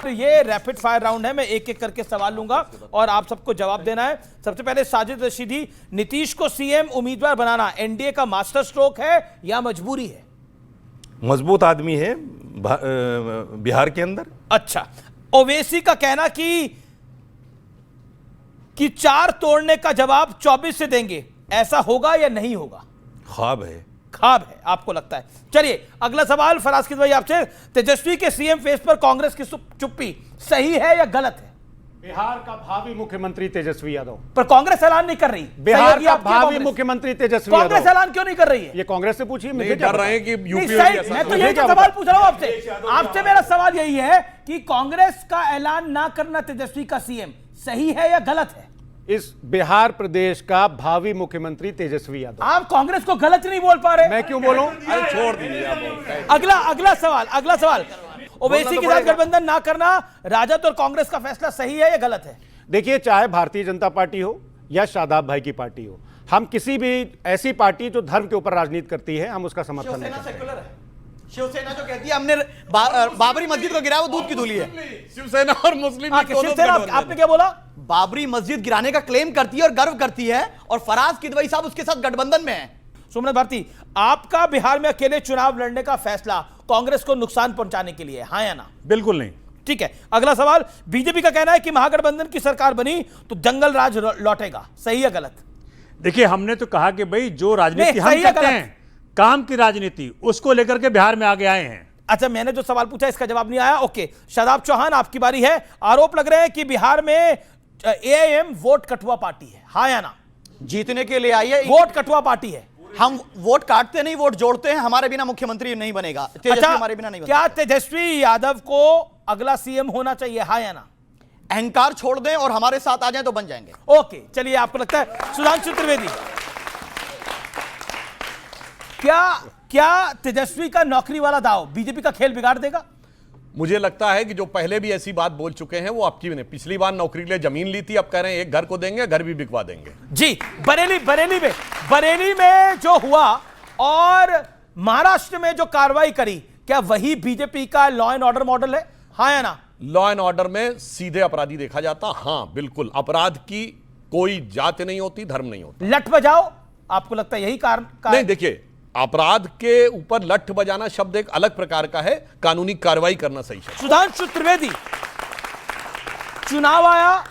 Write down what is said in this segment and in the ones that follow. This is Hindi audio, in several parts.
ये रैपिड फायर राउंड है, मैं एक एक करके सवाल लूंगा और आप सबको जवाब देना है। सबसे पहले साजिद रशीदी, नीतीश को सीएम उम्मीदवार बनाना एनडीए का मास्टर स्ट्रोक है या मजबूरी है? मजबूत आदमी है बिहार के अंदर। अच्छा, ओवैसी का कहना कि 4 तोड़ने का जवाब 24 से देंगे, ऐसा होगा या नहीं होगा? ख्वाब है। ख्वाब है आपको लगता है। चलिए अगला सवाल फराज किदवई आपसे, तेजस्वी के सीएम फेस पर कांग्रेस की चुप्पी सही है या गलत है? बिहार का भावी मुख्यमंत्री तेजस्वी यादव। पर कांग्रेस ऐलान नहीं कर रही। बिहार का भावी मुख्यमंत्री तेजस्वी यादव। कांग्रेस ऐलान क्यों नहीं कर रही है? ये कांग्रेस से पूछिए, मुझे डर रहे हैं कि यूपी मैं तो यही सवाल पूछ रहा हूं आपसे मेरा सवाल यही है कि कांग्रेस का ऐलान ना करना तेजस्वी का सीएम सही है या गलत है? इस बिहार प्रदेश का भावी मुख्यमंत्री तेजस्वी यादव। आप कांग्रेस को गलत नहीं बोल पा रहे। मैं क्यों बोलूं? छोड़ दीजिए। अगला सवाल ओवैसी के साथ गठबंधन ना करना राजद और कांग्रेस का फैसला सही है या गलत है? देखिए, चाहे भारतीय जनता पार्टी हो या शादाब भाई की पार्टी हो, हम किसी भी ऐसी पार्टी जो धर्म के ऊपर राजनीति करती है, हम उसका समर्थन नहीं करते। शिवसेना जो कहती है हमने बाबरी मस्जिद को गिराया, वो दूध की धूली है। शिवसेना और मुस्लिम शिवसेना, आपने क्या बोला? बाबरी मस्जिद गिराने का क्लेम करती है और गर्व करती है, और फराज किदवई साहब उसके साथ गठबंधन में है। सुमन भारती, आपका बिहार में अकेले चुनाव लड़ने का फैसला कांग्रेस को नुकसान पहुंचाने के लिए, हाँ या ना? बिल्कुल नहीं। ठीक है, अगला सवाल, बीजेपी का कहना है कि महागठबंधन की सरकार बनी तो जंगल राज लौटेगा, सही है गलत? देखिए, हमने तो कहा कि भाई जो राजनीति हम सही है करते हैं, काम की राजनीति, उसको लेकर के बिहार में आगे आए हैं। अच्छा, मैंने जो सवाल पूछा इसका जवाब नहीं आया। ओके, शादाब चौहान आपकी बारी है। आरोप लग रहे हैं कि बिहार में एआईएम वोट कटुआ पार्टी है, हाँ या ना? जीतने के लिए आई है। वोट कटुआ पार्टी है। हम वोट काटते नहीं, वोट जोड़ते हैं। हमारे बिना मुख्यमंत्री नहीं बनेगा, तेजस्वी हमारे बिना नहीं बनेगा। क्या तेजस्वी यादव को अगला सीएम होना चाहिए, हाँ या ना? अहंकार छोड़ दें और हमारे साथ आ जाएं तो बन जाएंगे। ओके, चलिए, आपको लगता है सुधांशु त्रिवेदी, क्या तेजस्वी का नौकरी वाला दाव बीजेपी का खेल बिगाड़ देगा? मुझे लगता है कि जो पहले भी ऐसी बात बोल चुके हैं वो आपकी ने पिछली बार नौकरी के लिए जमीन ली थी, अब कह रहे हैं एक घर को देंगे, घर भी बिकवा देंगे। जी, बरेली में जो हुआ और महाराष्ट्र में जो कार्रवाई करी, क्या वही बीजेपी का लॉ एंड ऑर्डर मॉडल है, हाँ या ना? लॉ एंड ऑर्डर में सीधे अपराधी देखा जाता, हाँ बिल्कुल। अपराध की कोई जात नहीं होती, धर्म नहीं होता। लठ बजाओ, आपको लगता है यही कारण नहीं, देखिए, अपराध के ऊपर लठ बजाना शब्द एक अलग प्रकार का है, कानूनी कार्रवाई करना सही शब्द। सुधांशु त्रिवेदी, चुनाव आया,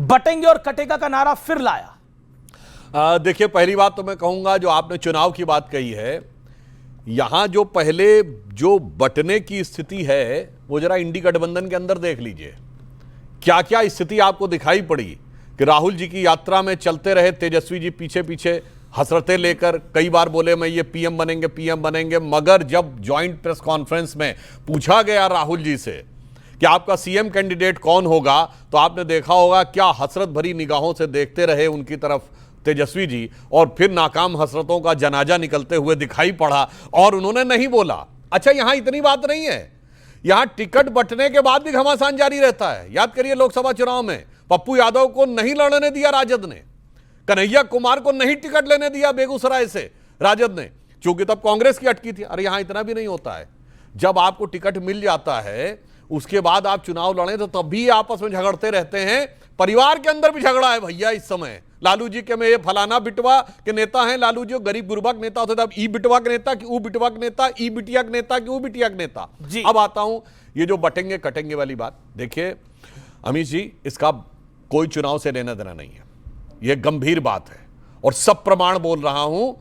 बटेंगे और कटेगा का नारा फिर लाया। देखिए, पहली बात तो मैं कहूंगा, जो आपने चुनाव की बात कही है, यहां जो पहले जो बटने की स्थिति है वो जरा इंडी गठबंधन के अंदर देख लीजिए। क्या क्या स्थिति आपको दिखाई पड़ी कि राहुल जी की यात्रा में चलते रहे तेजस्वी जी पीछे पीछे हसरतें लेकर, कई बार बोले मैं ये पीएम बनेंगे, मगर जब ज्वाइंट प्रेस कॉन्फ्रेंस में पूछा गया राहुल जी से कि आपका सीएम कैंडिडेट कौन होगा, तो आपने देखा होगा क्या हसरत भरी निगाहों से देखते रहे उनकी तरफ तेजस्वी जी, और फिर नाकाम हसरतों का जनाजा निकलते हुए दिखाई पड़ा और उन्होंने नहीं बोला। अच्छा, यहां इतनी बात नहीं है, यहां टिकट बंटने के बाद भी घमासान जारी रहता है। याद करिए, लोकसभा चुनाव में पप्पू यादव को नहीं लड़ने दिया राजद ने, कन्हैया कुमार को नहीं टिकट लेने दिया बेगूसराय से राजद ने, क्योंकि तब कांग्रेस की अटकी थी। अरे यहां इतना भी नहीं होता है, जब आपको टिकट मिल जाता है उसके बाद आप चुनाव लड़ें तो तब भी आपस में झगड़ते रहते हैं। परिवार के अंदर भी झगड़ा है भैया इस समय। लालू जी के में ये फलाना बिटवा के नेता हैं, लालू जी गरीब गुरबा के नेता होते थे, अब ई बिटवा के नेता कि ऊ बिटवा के नेता, ई बिटिया के नेता कि ऊ बिटिया के नेता। अब आता हूं ये जो बटेंगे कटेंगे वाली बात। देखिए अमित जी, इसका कोई चुनाव से लेना देना नहीं है, यह गंभीर बात है और सब प्रमाण बोल रहा हूं,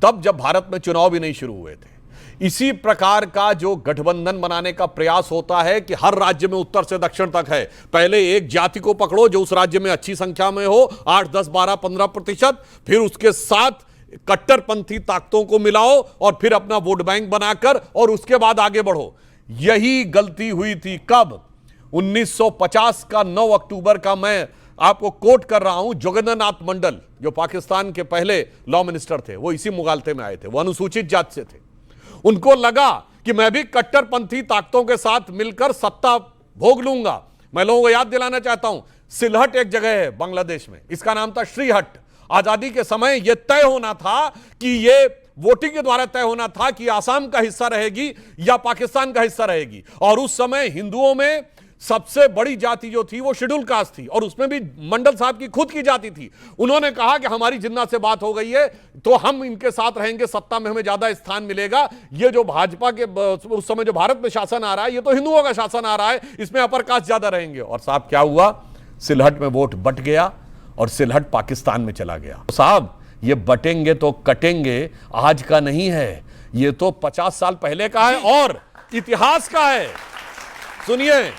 तब जब भारत में चुनाव भी नहीं शुरू हुए थे। इसी प्रकार का जो गठबंधन बनाने का प्रयास होता है कि हर राज्य में उत्तर से दक्षिण तक है, पहले एक जाति को पकड़ो जो उस राज्य में अच्छी संख्या में हो, 8, 10, 12, 15%, फिर उसके साथ कट्टरपंथी ताकतों को मिलाओ और फिर अपना वोट बैंक बनाकर और उसके बाद आगे बढ़ो। यही गलती हुई थी कब? 1950 का 9 अक्टूबर का मैं आपको कोट कर रहा हूं। जोगेंद्रनाथ मंडल जो पाकिस्तान के पहले लॉ मिनिस्टर थे, वो इसी मुगालते में आए थे, वो अनुसूचित जाति से थे। उनको लगा कि मैं भी कट्टरपंथी ताकतों के साथ मिलकर सत्ता भोग लूंगा। मैं लोगों को याद दिलाना चाहता हूं, सिलहट एक जगह है बांग्लादेश में, इसका नाम था श्रीहट। आजादी के समय यह तय होना था कि यह वोटिंग के द्वारा तय होना था कि आसाम का हिस्सा रहेगी या पाकिस्तान का हिस्सा रहेगी। और उस समय हिंदुओं में सबसे बड़ी जाति जो थी वो शेड्यूल कास्ट थी, और उसमें भी मंडल साहब की खुद की जाति थी। उन्होंने कहा कि हमारी जिन्ना से बात हो गई है तो हम इनके साथ रहेंगे, सत्ता में हमें ज्यादा स्थान मिलेगा। ये जो भाजपा के उस समय जो भारत में शासन आ रहा है, ये तो हिंदुओं का शासन आ रहा है, इसमें अपर कास्ट ज्यादा रहेंगे। और साहब क्या हुआ, सिलहट में वोट बट गया और सिलहट पाकिस्तान में चला गया। तो साहब ये बटेंगे तो कटेंगे आज का नहीं है, ये तो 50 साल पहले का है और इतिहास का है। सुनिए,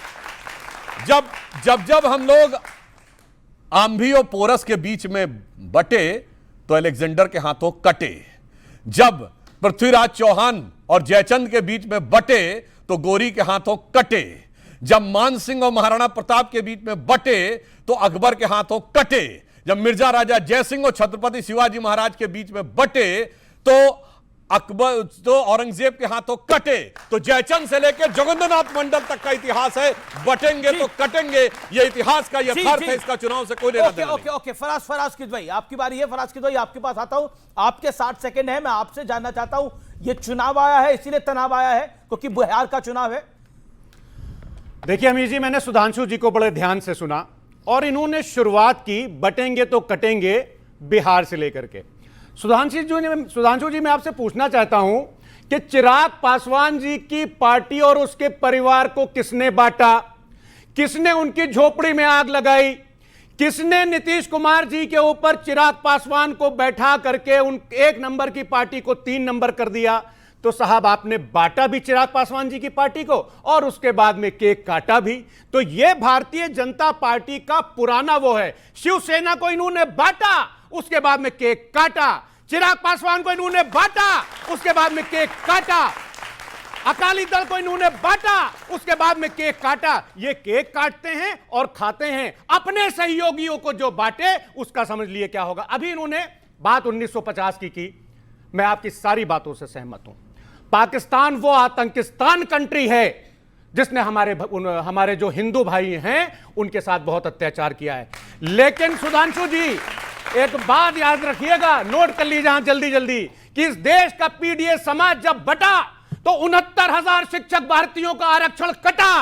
जब हम लोग आंधी और पोरस के बीच में बटे तो अलेक्जेंडर के हाथों कटे, जब पृथ्वीराज चौहान और जयचंद के बीच में बटे तो गोरी के हाथों कटे, जब मान सिंह और महाराणा प्रताप के बीच में बटे तो अकबर के हाथों कटे, जब मिर्जा राजा जय सिंह और छत्रपति शिवाजी महाराज के बीच में बटे तो अकबर तो औरंगजेब के हाथों कटे। तो जयचंद से लेकर जोगिंद्रनाथ मंडल तक का इतिहास है, बटेंगे तो कटेंगे, ये इतिहास का यथार्थ है, इसका चुनाव से कोई लेना देना नहीं। ओके फराज किदवई आपकी बारी है। फराज किदवई आपके पास आता हूं, आपके 60 सेकंड है। मैं आपसे जानना चाहता हूं, ये चुनाव आया है इसीलिए तनाव आया है क्योंकि बिहार का चुनाव है? देखिए अमीर जी, मैंने सुधांशु जी को बड़े ध्यान से सुना और इन्होंने शुरुआत की बटेंगे तो कटेंगे बिहार से लेकर के। सुधांशु जी मैं आपसे पूछना चाहता हूं कि चिराग पासवान जी की पार्टी और उसके परिवार को किसने बांटा, किसने उनकी झोपड़ी में आग लगाई, किसने नीतीश कुमार जी के ऊपर चिराग पासवान को बैठा करके उन 1 नंबर की पार्टी को 3 नंबर कर दिया? तो साहब आपने बांटा भी चिराग पासवान जी की पार्टी को और उसके बाद में केक काटा भी। तो यह भारतीय जनता पार्टी का पुराना वो है, शिवसेना को इन्होंने बांटा, उसके बाद में केक काटा, चिराग पासवान को इन्होंने बांटा, उसके बाद में केक काटा, अकाली दल को इन्होंने बांटा, उसके बाद में केक काटा। ये केक काटते हैं और खाते हैं अपने सहयोगियों को जो बांटे, उसका समझ लिए क्या होगा। अभी इन्होंने बात 1950 की, मैं आपकी सारी बातों से सहमत हूं। पाकिस्तान वो आतंकिस्तान कंट्री है जिसने हमारे जो हिंदू भाई हैं उनके साथ बहुत अत्याचार किया है। लेकिन सुधांशु जी एक बात याद रखिएगा, नोट कर लीजिए जल्दी कि इस देश का पीडीए समाज जब बटा तो 69,000 शिक्षक भारतीयों का आरक्षण कटा।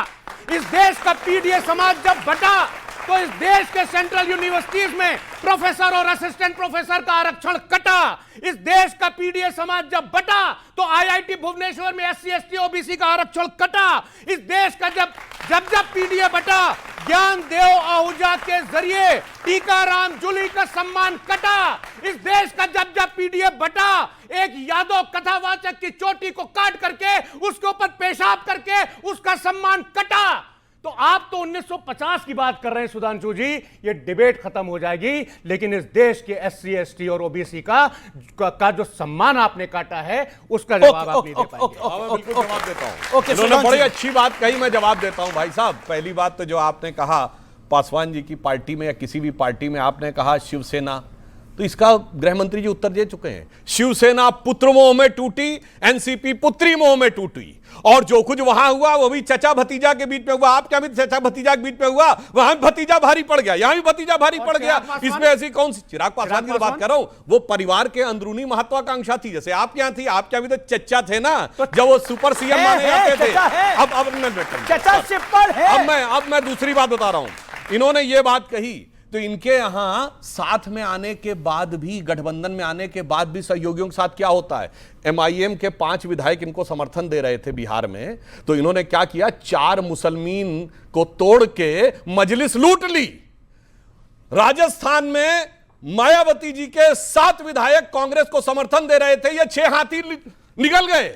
इस देश का पीडीए समाज जब बटा तो इस देश के सेंट्रल यूनिवर्सिटीज में प्रोफेसर और असिस्टेंट प्रोफेसर का आरक्षण कटा। इस देश का पीडीए समाज जब बटा तो आईआईटी भुवनेश्वर में एससी एसटी ओबीसी का आरक्षण कटा। इस देश का जब पीडीए बटा, ज्ञान देव आहूजा के जरिए टीकाराम जूली का सम्मान कटा। इस देश का जब पीडीए बटा, एक यादव कथावाचक की चोटी को काट करके उसके ऊपर पेशाब करके उसका सम्मान कटा। तो आप तो 1950 की बात कर रहे हैं सुधांशु जी, ये डिबेट खत्म हो जाएगी, लेकिन इस देश के एससी एसटी और ओबीसी का जो सम्मान आपने काटा है उसका जवाब आप नहीं दे पाएंगे। बिल्कुल जवाब देता हूं। उन्होंने बड़ी अच्छी बात कही, मैं जवाब देता हूं। भाई साहब, पहली बात तो जो आपने कहा पासवान जी की पार्टी में या किसी भी पार्टी में आपने कहा शिवसेना, तो इसका गृह मंत्री जी उत्तर दे चुके हैं। शिवसेना पुत्र मोह में टूटी, एनसीपी पुत्री मोह में टूटी, और जो कुछ वहां हुआ वो भी चचा भतीजा के बीच में हुआ। आप क्या भी चचा भतीजा के बीच में हुआ, वहां भी भतीजा भारी पड़ गया, यहां भी भतीजा भारी पड़ गया। इसमें ऐसी कौन सी चिराग पासवान की बात कर रहा हूं, वो परिवार के अंदरूनी महत्वाकांक्षा थी। जैसे आप क्या थी, आप क्या भी तो चचा थे ना, जब वो सुपर सीएम माने जाते थे। अब मैं दूसरी बात बता रहा हूं। इन्होंने ये बात कही तो इनके यहां साथ में आने के बाद भी, गठबंधन में आने के बाद भी सहयोगियों के साथ क्या होता है। एमआईएम के 5 विधायक इनको समर्थन दे रहे थे बिहार में, तो इन्होंने क्या किया, 4 मुसलमान को तोड़ के मजलिस लूट ली। राजस्थान में मायावती जी के 7 विधायक कांग्रेस को समर्थन दे रहे थे, ये 6 हाथी निकल गए।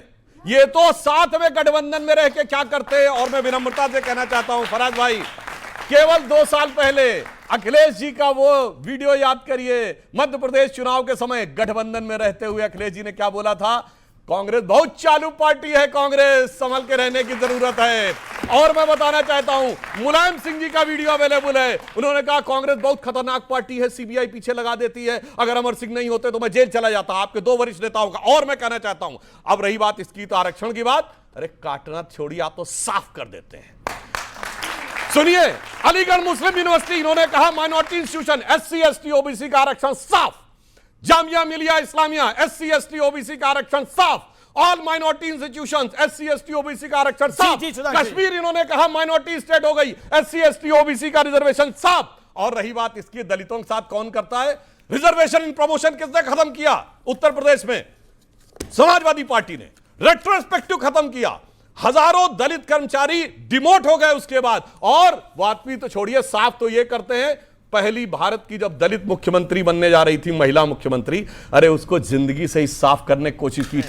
ये तो साथ में गठबंधन में रह के क्या करते। और मैं विनम्रता से कहना चाहता हूं फराज भाई, केवल 2 साल पहले अखिलेश जी का वो वीडियो याद करिए, मध्य प्रदेश चुनाव के समय गठबंधन में रहते हुए अखिलेश जी ने क्या बोला था, कांग्रेस बहुत चालू पार्टी है, कांग्रेस संभल के रहने की जरूरत है। और मैं बताना चाहता हूं, मुलायम सिंह जी का वीडियो अवेलेबल है, उन्होंने कहा कांग्रेस बहुत खतरनाक पार्टी है, सीबीआई पीछे लगा देती है, अगर अमर सिंह नहीं होते तो मैं जेल चला जाता, आपके 2 वरिष्ठ नेताओं का। और मैं कहना चाहता हूं, अब रही बात इसकी तो आरक्षण की बात, अरे काटना छोड़िए, आप तो साफ कर देते हैं। सुनिए, अलीगढ़ मुस्लिम यूनिवर्सिटी, इन्होंने कहा minority institution, SC ST OBC का आरक्षण साफ। Jamia Millia Islamia, SC ST OBC का आरक्षण साफ, all minority institutions SC ST OBC का आरक्षण साफ, जी, सुधांशु जी। कश्मीर इन्होंने कहा माइनॉरिटी स्टेट हो गई, SC ST OBC का रिजर्वेशन साफ। और रही बात इसकी, दलितों के साथ कौन करता है रिजर्वेशन इन प्रमोशन, किसने खत्म किया? उत्तर प्रदेश में समाजवादी पार्टी ने रेट्रोस्पेक्टिव खत्म किया, हजारों दलित कर्मचारी डिमोट हो गए उसके बाद। और बात भी तो छोड़िए, साफ तो ये करते हैं, पहली भारत की जब दलित मुख्यमंत्री बनने जा रही थी, महिला मुख्यमंत्री, अरे उसको जिंदगी से ही साफ करने की कोशिश की थी।